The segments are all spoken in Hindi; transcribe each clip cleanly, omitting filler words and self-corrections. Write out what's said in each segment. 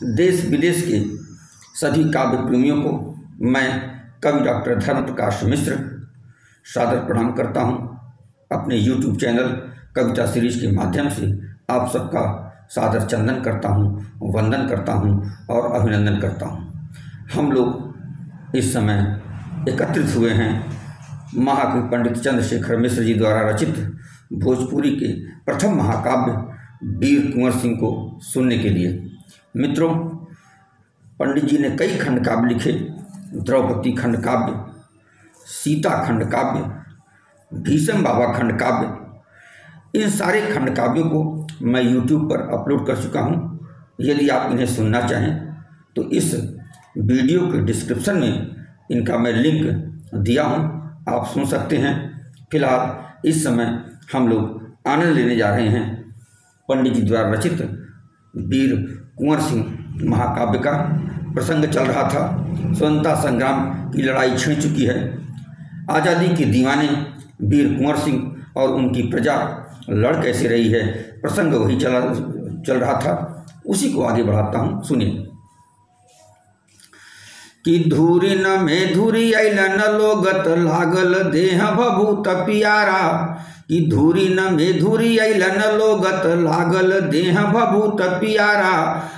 देश विदेश के सभी काव्य प्रेमियों को मैं कवि डॉक्टर धर्म प्रकाश मिश्र सादर प्रणाम करता हूं। अपने YouTube चैनल कविता सीरीज के माध्यम से आप सबका सादर चंदन करता हूं, वंदन करता हूं और अभिनंदन करता हूं। हम लोग इस समय एकत्रित हुए हैं महाकवि पंडित चंद्रशेखर मिश्र जी द्वारा रचित भोजपुरी के प्रथम महाकाव्य वीर कुंवर सिंह को सुनने के लिए। मित्रों, पंडित जी ने कई खंड काव्य लिखे। द्रौपदी खंड काव्य, सीता खंड काव्य, भीष्म बाबा खंड काव्य, इन सारे खंड काव्यों को मैं YouTube पर अपलोड कर चुका हूं। यदि आप इन्हें सुनना चाहें तो इस वीडियो के डिस्क्रिप्शन में इनका मैं लिंक दिया हूं, आप सुन सकते हैं। फिलहाल इस समय हम लोग आनंद लेने जा रहे हैं पंडित जी द्वारा रचित वीर कुंवर सिंह महाकाव्य का। प्रसंग चल रहा था, स्वतंत्रता संग्राम की लड़ाई छिड़ चुकी है। आज़ादी के दीवाने वीर कुंवर सिंह और उनकी प्रजा लड़ कैसे रही है, प्रसंग वही चल रहा था, उसी को आगे बढ़ाता हूँ। सुनिए। कि धूरी न में धूरी अइलन लोगत लागल देह भभूत पियारा। कि धूरी न में धूरी अइलन लोगत लागल देह भभूत पियारा।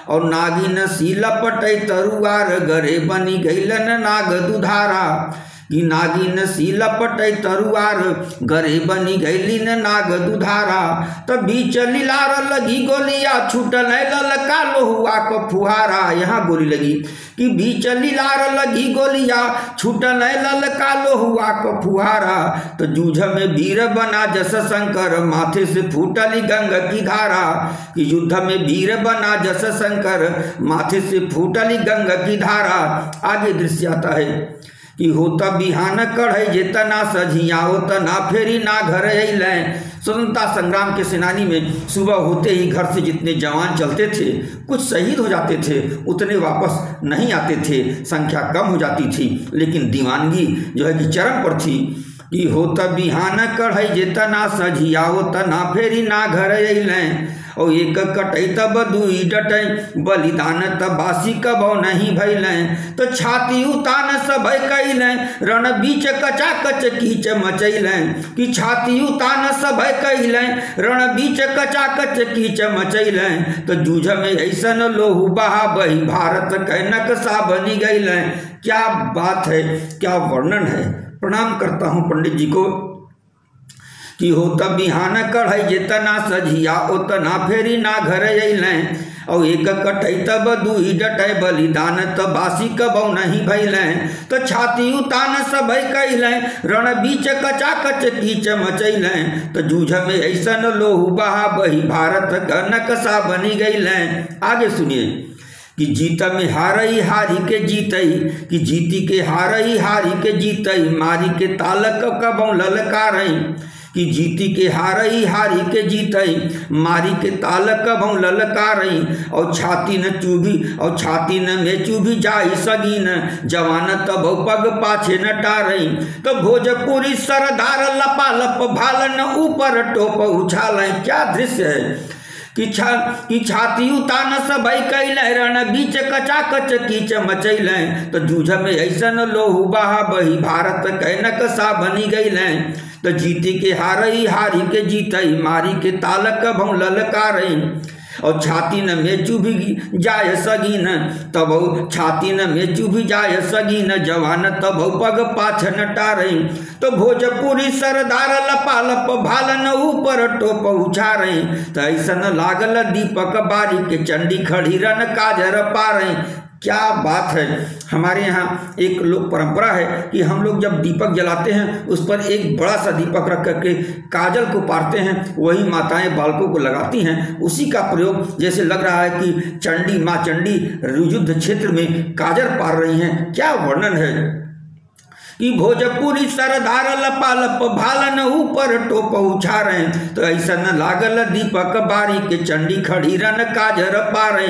और नागिन सी लपटै तरुआर गरे बनी गइलन नाग दुधारा। कि नागिन सी लपटै तरुआर गरे बनी गइलिन नाग दुधारा। तब बीच लीलार लगी गोलिया छूटल ललका लोहुआ क फुहारा। यहाँ गोली लगी कि बीच लीलार लगी गोलिया छूटल ललका लोहुआ क फुहारा। तो जूझ में वीर बना जस शंकर माथे से फूटली गंग की धारा। कि युद्ध में वीर बना जस शंकर माथे से फूटली गंग की धारा। आगे दृश्य आता है कि होता बिहान कढ़ै जेतना सझिया ओतना फेरी ना घर अइलें। स्वतंत्रता संग्राम के सेनानी में सुबह होते ही घर से जितने जवान चलते थे, कुछ शहीद हो जाते थे, उतने वापस नहीं आते थे, संख्या कम हो जाती थी। लेकिन दीवानगी जो है कि चरम पर थी। कि होता बिहान कढ़ै जेतना सझिया ओतना फेरी ना घर अइलें। और एक कटै तब दुई डटै बलिदान तब बासी कबौ नहीं भैलें। तो छाती उतान सब कैलें रण बीच कचा कच कीच मचैलें। कि छाती उतान सब कैलें रण बीच कचा कच कीच मचैलें। तो जूझ में ऐसन लोहू बहा बही भारत कै नक्शा बनी गइलें। क्या बात है, क्या वर्णन है। प्रणाम करता हूँ पंडित जी को। कि होता बिहान कढ़ै जेतना सझिया ओतना फेरी ना घर अइलें। और एक कटै तब दुई डटै बलिदान तब बासी कबौ नहीं भैलें। तो छाती उतान सब कैलें रण बीच कचा कच कीच मचैलें। तो जूझ में ऐसन लोहू बहा बही भारत का नक्शा बनी गइलें। आगे सुनिए। कि जीत में हारई हारी के जीतई। कि जीती के हारई हारी के जीतई मारी के तालक कबौ ललकारई। कि जीती के हारई हारी के जीतई मारी के तालक कबौ ललकारई। और छाती न चूभी और छाती न में चूभी जाई सगीन जवान तब पग पाछे न टारई। तो भोजपुरी सरदार लपालप भालन ऊपर टोप उछालें। क्या दृश्य है। कि छाती उतान सब कैलें रण बीच कचा कच कीच मचैलें। तो जूझ में ऐसन लोहू बहा बही भारत कै नक्शा बनी गइलें। तो जीती के हारई हारी के जीतई मारी के तालक भौ ललकारई। और छाती न में चुभी जाय सगीन तब छाती न में चुभी जाय सगीन जवान तब पग पाछ न टारई। तो भोजपुरी सरदार लपालप भालन ऊपर टोप उछारई। तो ऐसन लागल दीपक बारी के चंडी खड़ी रन काजर पारई। क्या बात है। हमारे यहाँ एक लोक परंपरा है कि हम लोग जब दीपक जलाते हैं उस पर एक बड़ा सा दीपक रख करके काजल को पारते हैं, वही माताएं बालकों को लगाती हैं। उसी का प्रयोग जैसे लग रहा है कि चंडी माँ चंडी युद्ध क्षेत्र में काजल पार रही हैं। क्या वर्णन है। कि भोजपुरी सरदार लपालप भालन ऊपर टोप उछारे। तो ऐसा न लागल दीपक बारी के चंडी खड़ी रन काजर पारे।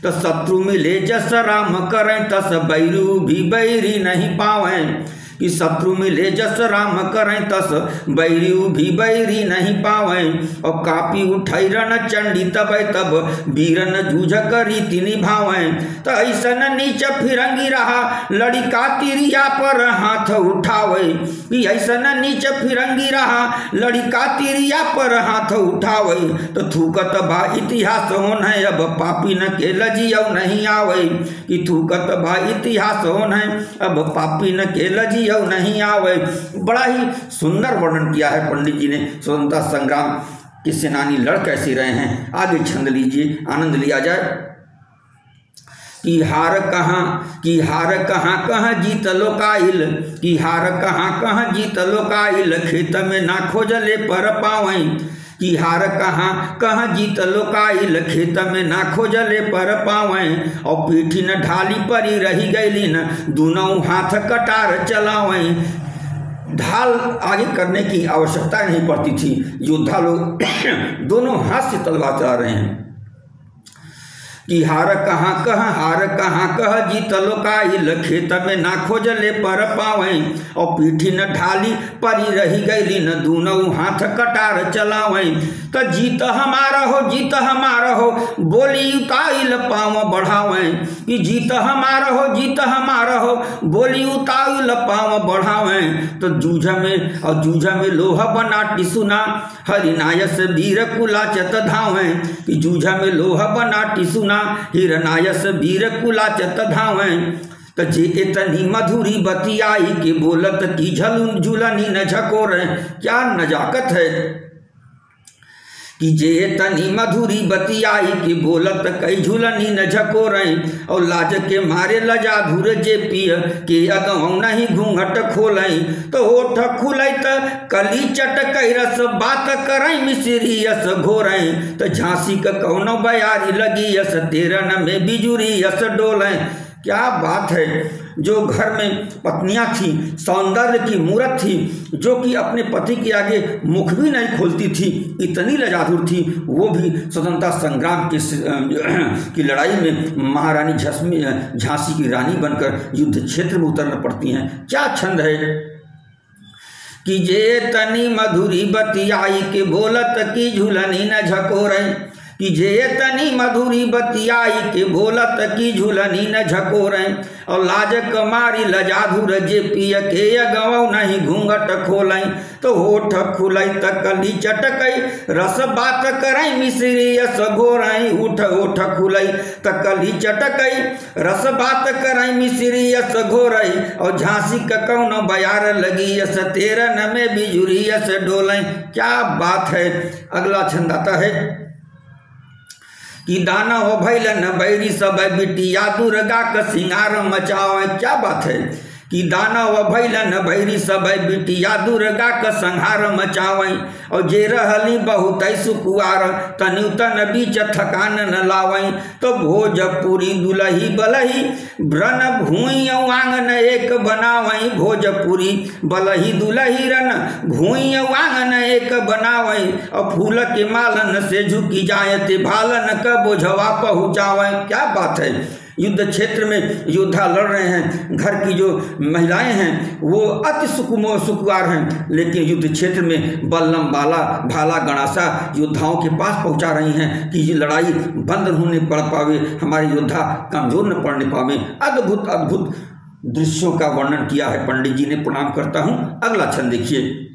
तो शत्रु मिले जस राम करें तस बैरू भी बैरी नहीं पावें। कि शत्रु मिले जस राम करें तस बैरी भी बैरी नहीं पावे। और कापी उठाई रण चंडी तब तब वीरन जूझ करी तिनि भावे। तो ऐसन नीच फिरंगी रहा लड़िका तिरिया पर हाथ उठावे। कि ऐसन नीच फिरंगी रहा लड़िका तिरिया पर हाथ उठावे। तो थूकत बा इतिहास होन है अब पापी न के लजियौ नहीं आवे। कि थूकत बा इतिहास होन है अब पापी न के लजियौ नहीं आवे। बड़ा ही सुंदर वर्णन किया है पंडित जी ने स्वतंत्रता संग्राम के सेनानी लड़ कैसे रहे हैं। आगे छंद लीजिए, आनंद लिया जाए। कि हार कहाँ कहाँ जीत लोकाइल। कि हार कहाँ जीत लोकाइल खेत में ना खोजले पर पावई। कि हार कहाँ जीत लोकाइल खेत में ना खोजले पर पावें। और पीठी न ढाली परी रही गईली न दोनों हाथ कटार चलावें। ढाल आगे करने की आवश्यकता नहीं पड़ती थी, योद्धा लोग दोनों हाथ से तलवार चला रहे हैं। कि हार कहाँ जीत लोकाइल खेत में ना खोजले पर पावें। और पीठी न ढाली परी रही गईली न दोनों हाथ कटार चलावें। तो जीत हमारा हो बोली उताइल पाँव बढ़ावें। कि जीत हमारा हो बोली उताइल पाँव बढ़ावें। तो जूझ में लोहा बनाटी सुना हरिनायस वीर कुलाचत धावें। कि जूझ में लोहा बनाटी सुना हिरनायस वीर कुलाचत धावें। तो जे इतनी मधुरी बतियाई के बोलत की झुलनी न झकोर। क्या नजाकत है। कि जे तनी मधुरी बतियाई के बोलत कई झुलनी न झकोरें। और लाज के मारे लजा धुर जे पिय के अगव नहीं घूंघट खोलें। तो होठ खुलै त कली चटक रस बात करई मिश्री यस घोरें। तो झांसी का कौनो बयारी लगी यस तेरन में बिजुरी यस डोलें। क्या बात है। जो घर में पत्नियां थी सौंदर्य की मूरत थी, जो कि अपने पति के आगे मुख भी नहीं खोलती थी, इतनी लजाधुर थी, वो भी स्वतंत्रता संग्राम की लड़ाई में महारानी झांसी की रानी बनकर युद्ध क्षेत्र में उतरना पड़ती हैं। क्या छंद है। कि जे तनी मधुरी बतियाई के बोलत की झुलनी न झकोरें। कि जे तनी मधुरी बतियाई के बोलत की झुलनी न झकोरें। और लाज कमारी लजाधुर जे पिय के अगवौ नहीं घूंघट खोलें। तो होठ खुलै त कली चटकई रस बात करई मिश्री यस घोरें। होठ खुलै त कली चटकई रस बात करई मिश्री यस घोरें। और झांसी का कौनो बयार लगी यस तेरन में बिजुरी यस डोलें। क्या बात है। अगला छंद आता है। कि दानव भैलन बैरी सब बिटिया दुर्गा का सिंगार मचावे। क्या बात है। कि दानव भैलन बैरी सब बिटिया दुर्गा का संहार मचावें। और जे रहली बहुत सुकुआर तनु तन बीच थकान न लावें। तो भोजपुरी दुलही बलही ब्रन भूई आंगन एक बनावें। भोजपुरी बलही दुलही रन भूई आंगन एक बनावें। और फूल के मालन से झुकी जाए ते भालन का बोझवा पहुँचावें। क्या बात है। युद्ध क्षेत्र में योद्धा लड़ रहे हैं, घर की जो महिलाएं हैं वो अति सुकुमार हैं, लेकिन युद्ध क्षेत्र में बल्लम भाला गणासा योद्धाओं के पास पहुंचा रही हैं कि ये लड़ाई बंद होने पड़ पावे, हमारे योद्धा कमजोर न पड़ने पावे। अद्भुत अद्भुत दृश्यों का वर्णन किया है पंडित जी ने। प्रणाम करता हूं। अगला छंद देखिए।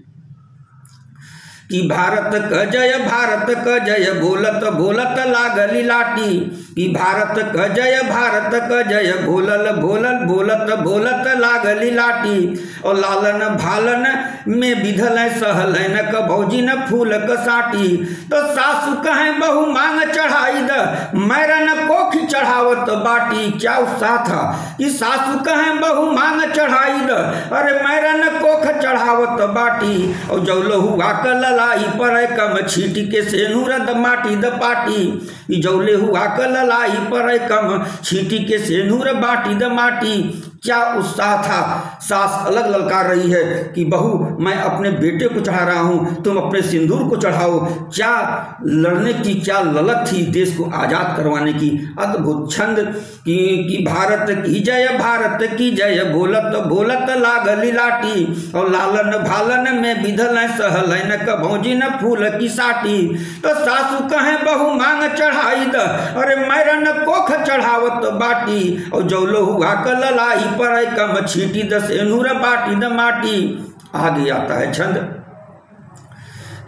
कि भारत क जय बोलत बोलत लागली लाटी। कि भारत क जय बोलत बोलत लागली लाटी। और लालन भालन में बिधल सहलन क भौजी न फूल क साटी। तो सासु कहें बहु मांग चढ़ाई द मैरन कोख चढ़ावत बाटी। क्या उत्साह था। कि सासु कहें बहु मांग चढ़ाई द अरे मैरन कोख चढ़ावत बाटी। और जौलो हुआ कल लाई पर कम छीटी के सेनुर द माटी द पाटी। जौले हुआ कल लाई पर कम छीटी के सेनुर बाटी द माटी। क्या उत्साह था। सास अलग ललकार रही है कि बहू मैं अपने बेटे को चढ़ा रहा हूँ, तुम अपने सिंदूर को चढ़ाओ। क्या लड़ने की क्या ललक थी देश को आज़ाद करवाने की। अद्भुत छंद कि भारत की जय बोलत बोलत लागली लाटी और लालन भालन में बिधल सहल न कभौजी न फूल की साटी। तो सासू कहे बहू मांग चढ़ाई द, अरे मैरन कोख चढ़ावत बाटी और जौलो हुआ कललाई पर कम छीटी द सेनूर बाटी द माटी। आगे आता है छंद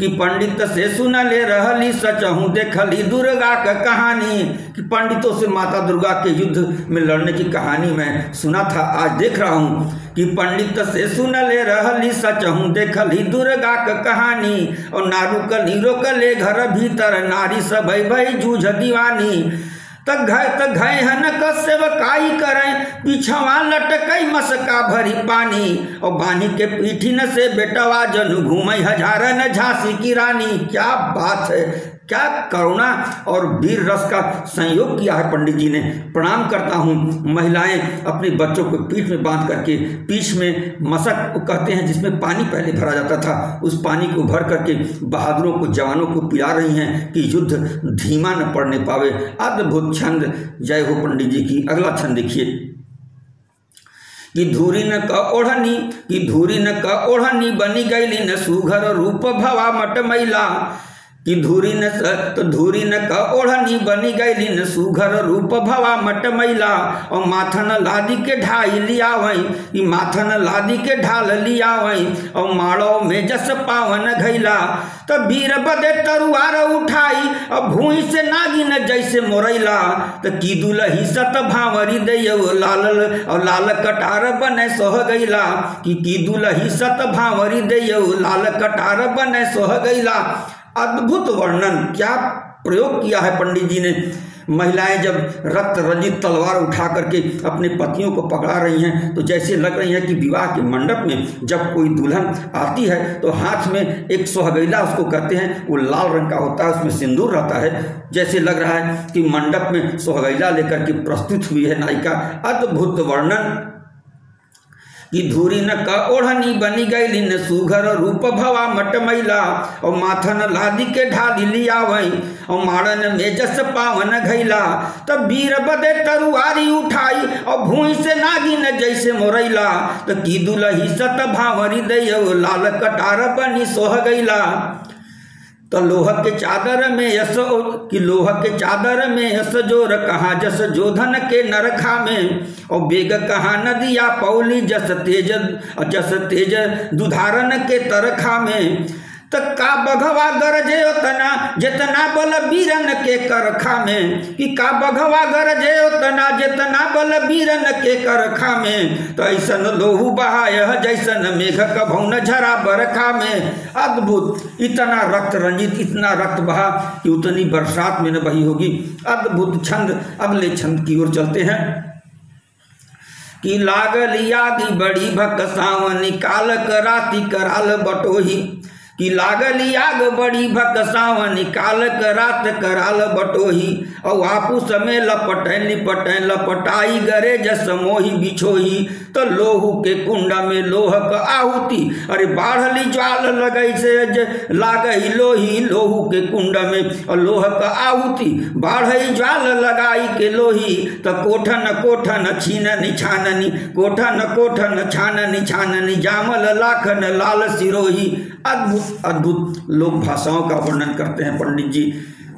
कि पंडित से सुन ले रहली सचहूँ देखली दुर्गा का कहानी। कि पंडितों से माता दुर्गा के युद्ध में लड़ने की कहानी मैं सुना था, आज देख रहा हूँ कि पंडित से सुन ले रहली सचहूँ देखली दुर्गा का कहानी और नारू कली रोकले घर भीतर नारी सब भई जूझ दीवानी। तक घय हन क सेवकाई करें पिछवा लटकई मसका भरी पानी और बानी के पीठिन से बेटवा जनु घूमई हजारन झांसी की रानी। क्या बात है, क्या करुणा और वीर रस का संयोग किया है पंडित जी ने। प्रणाम करता हूँ। महिलाएं अपने बच्चों को पीठ में बांध करके पीठ में मशक कहते हैं जिसमें पानी पहले भरा जाता था, उस पानी को भर करके बहादुरों को जवानों को पिला रही हैं कि युद्ध धीमा न पड़ने पावे। अद्भुत छंद, जय हो पंडित जी की। अगला छंद देखिए कि धूरी न क ओढ़नी बनी गईली न सुघर रूप भवा मट मैला। कि धूरी न क ओढ़नी बनी गईली न सुघर रूप भवा मट मैला और माथन लादी के ढाई लिया वही कि माथन लादी के ढाल लिया वही और माड़ो में जस पावन घैला। तब वीर बदे तरुआर उठाई और भूई से नागिन जैसे मोरैला। तो की दुलही सत भावरी दैयो लाल कटार बने सोह गैला। की दुलही सत भावरी दैयो लाल कटार बने सोह गैला। अद्भुत वर्णन, क्या प्रयोग किया है पंडित जी ने। महिलाएं जब रक्त रंजित तलवार उठा करके अपने पतियों को पकड़ा रही हैं तो जैसे लग रही है कि विवाह के मंडप में जब कोई दुल्हन आती है तो हाथ में एक सोहगैला उसको कहते हैं, वो लाल रंग का होता है, उसमें सिंदूर रहता है। जैसे लग रहा है कि मंडप में सोहगैला लेकर के प्रस्तुत हुई है नायिका। अद्भुत वर्णन कि धूरी न क ओढ़नी बनी गईली न सुघर रूप भवा मट मैला और माथन लादी के ढाली लिया वही और माड़न में जस पावन घैला। तब वीर बदे तरुआरी उठाई और भूई से नागिन जैसे मोरैला। तो की दुलही सत भावरी दैयो लाल कटार बनी सोह गैला। तो लोह के चादर में यस जोर कहाँ जस जोधन के नरखा में और बेग कहाँ नदिया पौली जस तेज दुधारन के तरखा में। तक का बघवा गरजे उतना जितना बल वीरन के करखा में। कि का बघवा गरजे उतना जितना बल वीरन के करखा में। तो ऐसन लोहू बहाय जैसन मेघ कभौ न झरा बरखा में। अद्भुत, इतना रक्त रंजित, इतना रक्त बहा कि उतनी बरसात में न बही होगी। अद्भुत छंद। अगले छंद की ओर चलते हैं कि लागली आगी बड़ी भक सावन काल कराती कराल बटोही। कि लागली आग बड़ी भक सावन काल करात कराल बटोही और आपू समय लपटैन लपटाई गरे जस मोही बिछोही। तो लोहू के कुंड में लोह क आहुति अरे बाढ़ली ज्वाल लगई से लागई लोही। लोहू के कुंड में और लोह क आहुति बाढ़ई ज्वाल लगाई के लोही। तो कोठन छीननी छाननी कोठन छाननी जामल लाखन लाल सिरोही। अद्भुत लोक भाषाओं का वर्णन करते हैं पंडित जी।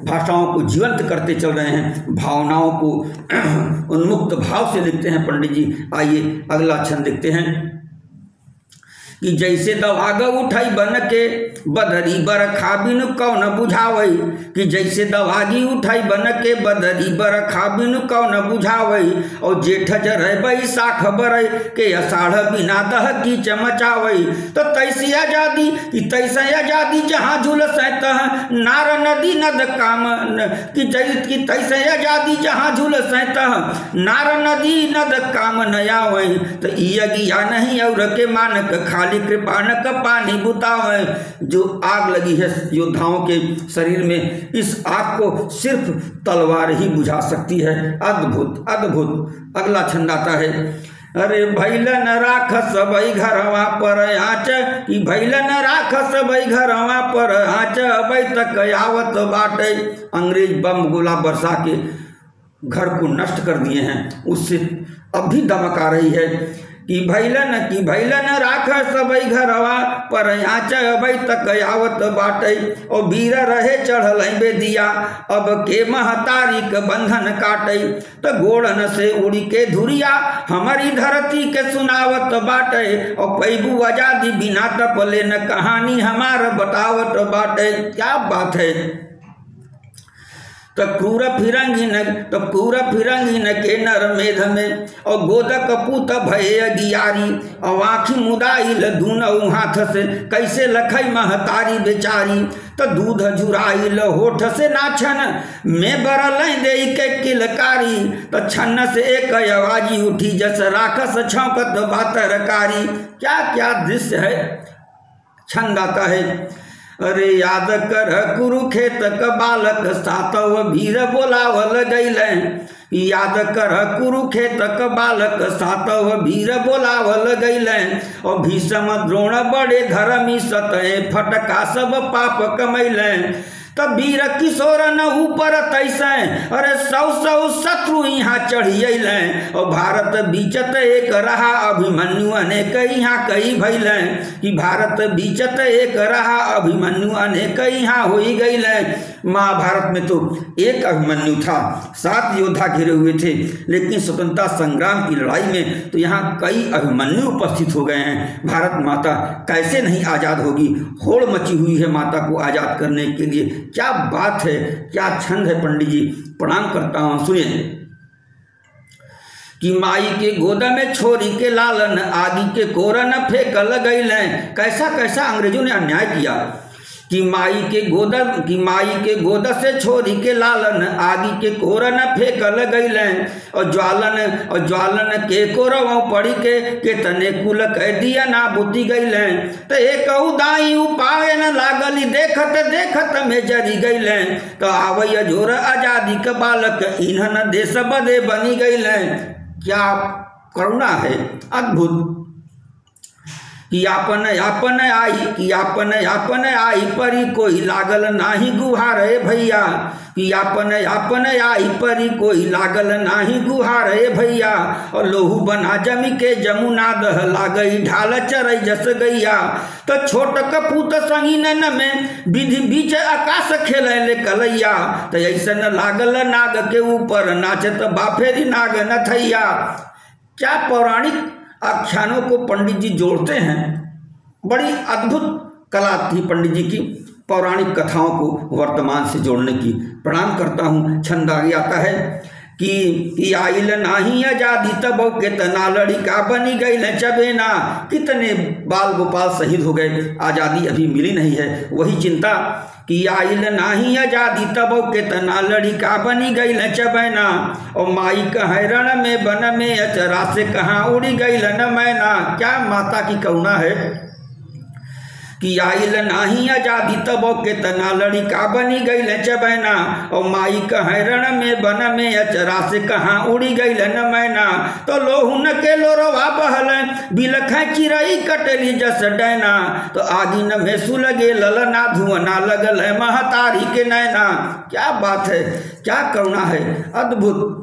भाषाओं को जीवंत करते चल रहे हैं, भावनाओं को उन्मुक्त भाव से लिखते हैं पंडित जी। आइए अगला छंद देखते हैं कि जैसे दवाग उठाई बन के बदरी बरखा बिनु कौन बुझावई। कि जैसे दवागी उठाई बन के बदरी बरखा बिनु कौन बुझावई और जेठ जरय बैसाख बरय के अषाढ़ बिना दह की चमचावई। तो तैसी आजादी जहाँ झुलस तह नार नदी नद काम। कि तैसे आजादी जहाँ झुलस तह नार नदी नद काम नयावई। तो इया नहीं और के मानक खाली कृपानक पानी बुतावे। जो आग लगी है योद्धाओं के शरीर में, इस आग को सिर्फ तलवार ही बुझा सकती है। अद्भुत। अगला छंद आता है अरे भैल न राख सबई घरवा पर आँच कि भैल न राख सबई घरवा पर आँच अबै तक आवत बाटे। अंग्रेज बम गोला बरसा के घर को नष्ट कर दिए हैं, उससे अब भी दमक आ रही है कि भैल न राख सबई घरवा पर आँच अबै तक आवत बाटे। और वीर रहे चढ़ल बेदिया अब के महतारी के बंधन काटे। तो गोड़न से उड़ी के धुरिया हमारी धरती के सुनावत बाटे। और पैबू आजादी बिना तपले न कहानी हमार बतावत बाटे। क्या बात है। तो क्रूर फिरंगी न के नर मेध में और गोदक पूत भय गियारी। और आँखी मुदाइल दूनऊ हाथ से कैसे लखई महतारी बेचारी। तो दूध झुराइल होठ से नाछन में बरल दे के किलकारी। तो छन्न से एक आवाजी उठी जस राखस छौकत बातरकारी। क्या क्या दृश्य है, छंद आता है। अरे याद कर कुरुखेत क बालक सातव वीर बोलावल गैले। याद कर कुरुखेत क बालक सातव वीर बोलावल गैले। और भीष्म द्रोण बड़े धर्मी सतए फटका सब पाप कमैले। तब वीर किशोर न ऊपर तैसे अरे सौ शत्रु यहाँ चढ़ियले। और भारत बीचत एक रहा अभिमन्यु अनेक यहाँ कई भैले। कि भारत बीचत एक रहा अभिमन्यु अनेक यहाँ हो गईले। महाभारत में तो एक अभिमन्यु था, 7 योद्धा घिरे हुए थे, लेकिन स्वतंत्रता संग्राम की लड़ाई में तो यहाँ कई अभिमन्यु उपस्थित हो गए हैं। भारत माता कैसे नहीं आज़ाद होगी, होड़ मची हुई है माता को आज़ाद करने के लिए। क्या बात है, क्या छंद है। पंडित जी प्रणाम करता हूं, सुनिए। कि माई के गोद में छोरी के लालन आगी के कोरन फेंकल गईले। कैसा कैसा अंग्रेजों ने अन्याय किया। कि माई के गोद से छोरी के लालन आगी के कोरन फेंकल गईले। और ज्वालन के कोरव पड़ी के तने कुल कह दिया ना बुती गईले। तो एक दाई उपाय न लागली देखत में जरी गईले। तो आवैया जोर आजादी के बालक इन्हन देश बदे बनी गईले। क्या करुणा है, अद्भुत। कि आपन आई परी कोई लागल नाही गुहारे भैया। कि आपन आई परी कोई लागल नाही गुहारे भैया। और लोहू बना जमी के जमुना दह लागई ढाल चरई जस गैया। तो छोट कपूत संगी नन में विधि बीच आकाश खेले कलैया। तो ऐसन लागल नाग के ऊपर नाचत बाफेरी नाग नथैया। क्या पौराणिक आख्यानों को पंडित जी जोड़ते हैं। बड़ी अद्भुत कला थी पंडित जी की, पौराणिक कथाओं को वर्तमान से जोड़ने की। प्रणाम करता हूँ। छंद आगे आता है कि आइल नाही आजादी तब कितना लड़िका बनी गई न चबेना। कितने बाल गोपाल शहीद हो गए, आज़ादी अभी मिली नहीं है, वही चिंता। कि आइल नाही आजादी तब कितना लड़िका बनी गई न चबैना। और माई कहे रण में बन में अचरा से कहाँ उड़ी गई न मैना। क्या माता की करुणा है। कि आइल नाही आजादी तब कितना लड़िका बनी गई न चबैना। और माई कहे रण में बन में अचरा से कहाँ उड़ी गई न मैना। तो लोहुन के लोरवा बहल बिलख चिरई कटली जस डैना। तो आगी न भेसु लगे ललना धुआं लगल है महतारी के नैना। क्या बात है, क्या करुणा है, अद्भुत।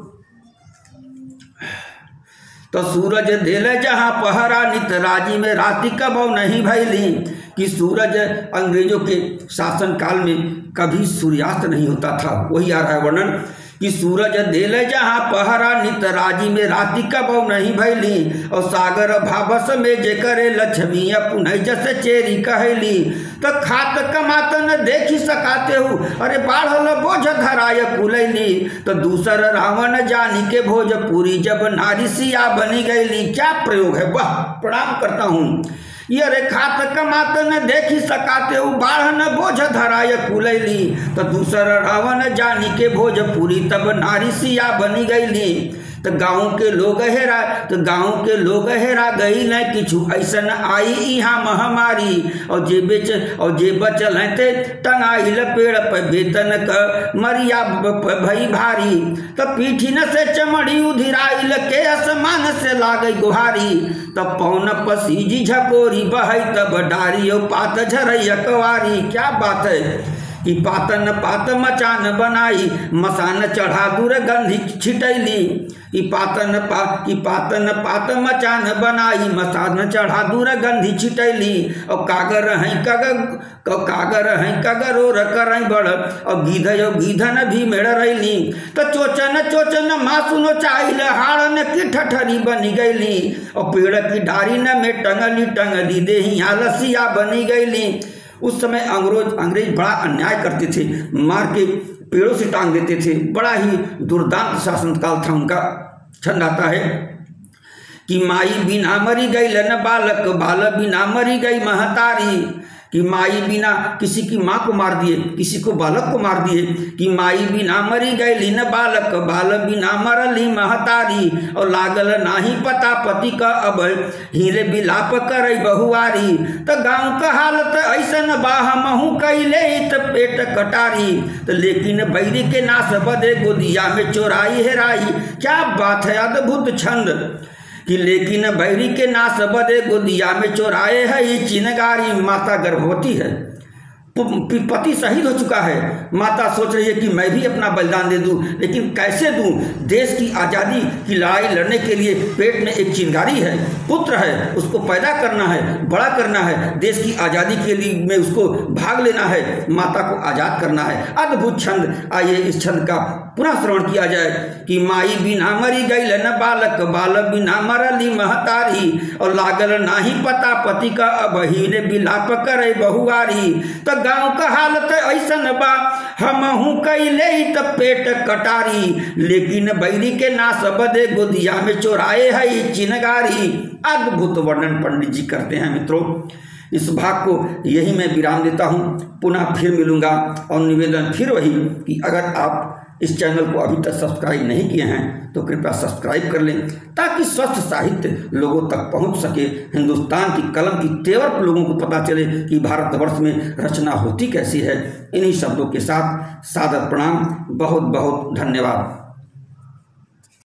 तो सूरज देले जहाँ पहरा नित राजी में राति कबौ नहीं भैली। कि सूरज अंग्रेजों के शासन काल में कभी सूर्यास्त नहीं होता था, वही आ रहा है वर्णन। कि सूरज देले जहाँ पहरा नित राजी में राति कबौ नहीं भैली। और सागर भावस में जे करे लक्ष्मी पुनः जैसे चेरी कहली। तो खात कमात न देखी सकाते हो अरे बाढ़ल बोझ धराय कुलैली। तो दूसर रावण जानी के भोजपुरी जब नारी सिया बनी गईली। क्या प्रयोग है, वाह, प्रणाम करता हूँ। ये रे खात कमात न देखी सकाते हो बाढ़ न बोझ धराय कुलैली। तो दूसर रावण जानी के भोजपुरी तब नारी सिया बनी गईली। तो गाँव के लोग हेरा गई न किछु ऐसन आई यहाँ महामारी और जे बचल हैं ते टंगाइल पेड़ पर वेतन क मरिया भई भारी। तो पीठिन से चमड़ी उधिराइल के आसमान से लागई गुहारी। तब पौन पसीजी झकोरी बहई तब डारी और पात झरैया कवारी। क्या बात है कि पातन पात मचान बनाई मसान चढ़ा दुर्गंधि छिटैली। कि पातन पात मचान बनाई मसान चढ़ा दुर्गंधि छिटैली। और कागर हैं कगरो करई बड़ और गीधन भी मेड़ रैली। तो चोचन मासुनो चाहिल हाड़न की ठठरी बनी गईली। और पेड़ की डारी न में टंगली देहिया लसिया बनी गईली। उस समय अंग्रेज बड़ा अन्याय करते थे, मार के पेड़ों से टांग देते थे। बड़ा ही दुर्दांत शासनकाल था उनका। छंद आता है कि माई बिना मरी गई लन बालक बाल बिना मरी गई महतारी। कि माई बिना किसी की माँ को मार दिए, किसी को बालक को मार दिए। कि माई बिना मरी गई लीन बालक बाल बिना मरली महतारी। और लागल नाही पता पति का अब हीरे बिलाप करई बहुआरी। तो गाँव का हालत ऐसन बाह महू कैले त पेट कटारी। तो लेकिन बैरी के नास बदे गोदिया में चोराई हेराई। क्या बात है, अद्भुत छंद। कि लेकिन बैरी के नास बदे गोदिया में चोराए है ये चिनगारी। माता गर्भवती है, पति शहीद हो चुका है, माता सोच रही है कि मैं भी अपना बलिदान दे दूं, लेकिन कैसे दूं। देश की आज़ादी की लड़ाई लड़ने के लिए पेट में एक चिंगारी है, पुत्र है, उसको पैदा करना है, बड़ा करना है। देश की आज़ादी के लिए में उसको भाग लेना है, माता को आज़ाद करना है। अद्भुत छंद। आइए इस छंद का पुनः श्रवण किया जाए। कि माई बिना मरी गई न बालक बाल बिना मरली महतारी। और लागल नाही पता पति का अब हीरे बिलाप करे बहुआरी। तो गाँव का हालत ऐसन बा हमहू कैले त पेट कटारी। लेकिन बैरी के नास बदे गोदिया में चोराए है चिनगारी। अद्भुत वर्णन पंडित जी करते हैं मित्रों। इस भाग को यही मैं विराम देता हूँ, पुनः फिर मिलूंगा। और निवेदन फिर वही कि अगर आप इस चैनल को अभी तक सब्सक्राइब नहीं किए हैं तो कृपया सब्सक्राइब कर लें, ताकि स्वस्थ साहित्य लोगों तक पहुंच सके। हिंदुस्तान की कलम की तेवर लोगों को पता चले कि भारतवर्ष में रचना होती कैसी है। इन्हीं शब्दों के साथ सादर प्रणाम, बहुत बहुत धन्यवाद।